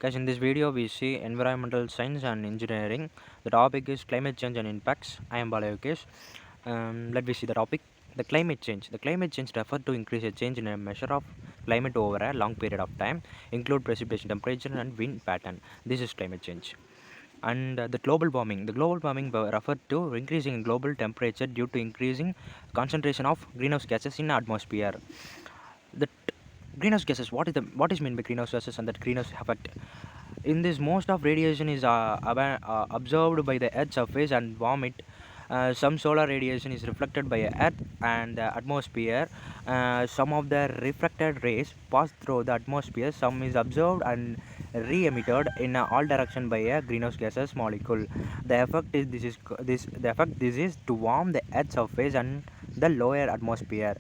Guys, in this video we see environmental science and engineering. The topic is climate change and impacts. I am Bala Yogesh. Let me see the topic. The climate change. The climate change refers to increase a change in a measure of climate over a long period of time, include precipitation temperature and wind pattern. This is climate change. And the global warming. The global warming referred to increasing global temperature due to increasing concentration of greenhouse gases in atmosphere. The greenhouse gases. What is meant by greenhouse gases and that greenhouse effect? In this, most of radiation is observed by the Earth's surface and warm it. Some solar radiation is reflected by Earth and the atmosphere. Some of the refracted rays pass through the atmosphere. Some is observed and re-emitted in all direction by a greenhouse gases molecule. The effect is to warm the Earth's surface and the lower atmosphere.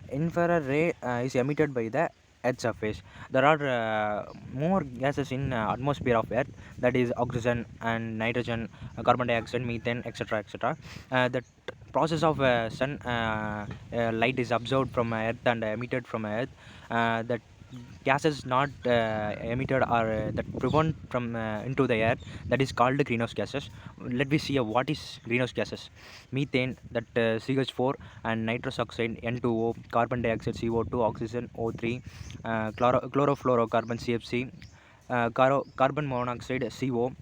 Infrared ray is emitted by the Earth's surface. There are more gases in atmosphere of Earth, that is oxygen and nitrogen, carbon dioxide, methane, etc., etc. The process of sun light is absorbed from Earth and emitted from Earth. That gases not emitted or that prevent from into the air, that is called greenhouse gases. Let me see what is greenhouse gases. Methane, that CH4, and nitrous oxide N2O, carbon dioxide CO2, oxygen O3, chlorofluorocarbon CFC, carbon monoxide CO,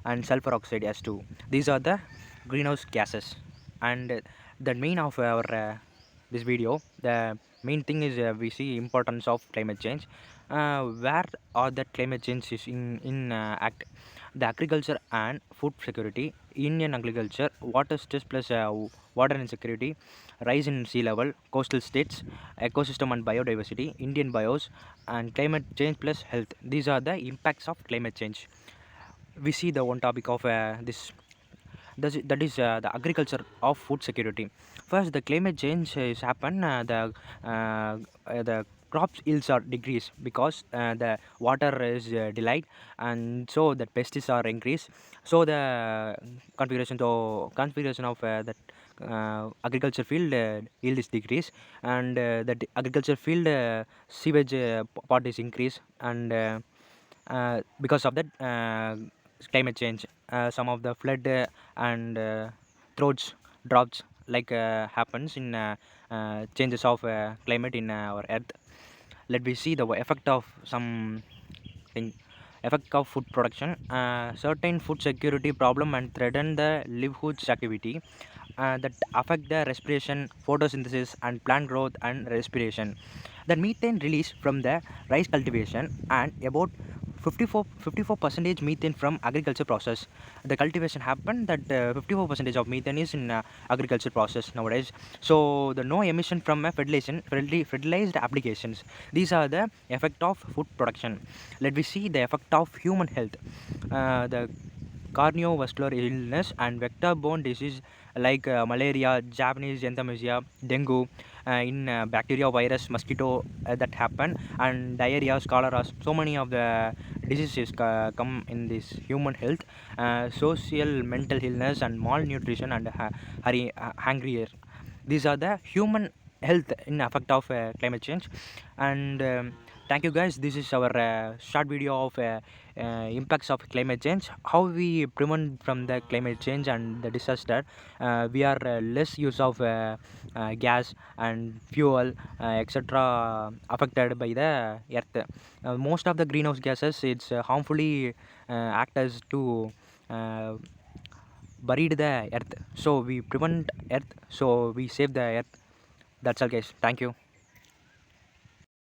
and sulfur oxide S2. These are the greenhouse gases. And the main of our this video, the main thing is we see importance of climate change. Where are that climate change is in act? The agriculture and food security, Indian agriculture, water stress plus water insecurity, rise in sea level, coastal states, ecosystem and biodiversity, Indian bios, and climate change plus health. These are the impacts of climate change. We see the one topic of this, that is the agriculture of food security. First, the climate change is happen. The crops yields are decreased because the water is delayed, and so the pests are increased. So the configuration of that agriculture field yield is decreased, and that agriculture field sewage part is increased, and because of that climate change, some of the flood and droughts droughts like happens in changes of climate in our earth. Let me see the effect of some thing. Effect of food production. Certain food security problem and threaten the livelihoods activity that affect the respiration, photosynthesis, and plant growth and respiration. The methane released from the rice cultivation and about 54 percentage methane from agriculture process. The cultivation happened that 54 percentage of methane is in agriculture process nowadays. So the no emission from fertilized applications. These are the effect of food production. Let me see the effect of human health. The cardiovascular illness and vector-borne disease like malaria, Japanese entomysia, dengue, in bacteria, virus, mosquito that happen, and diarrhea, cholera. So many of the diseases come in this human health. Social, mental illness, and malnutrition and hungry. These are the human health in effect of climate change. And thank you guys. This is our short video of impacts of climate change, how we prevent from the climate change and the disaster. We are less use of gas and fuel, etc., affected by the earth. Most of the greenhouse gases, it's harmfully act as to buried the earth. So we prevent earth, so we save the earth. That's all guys, thank you.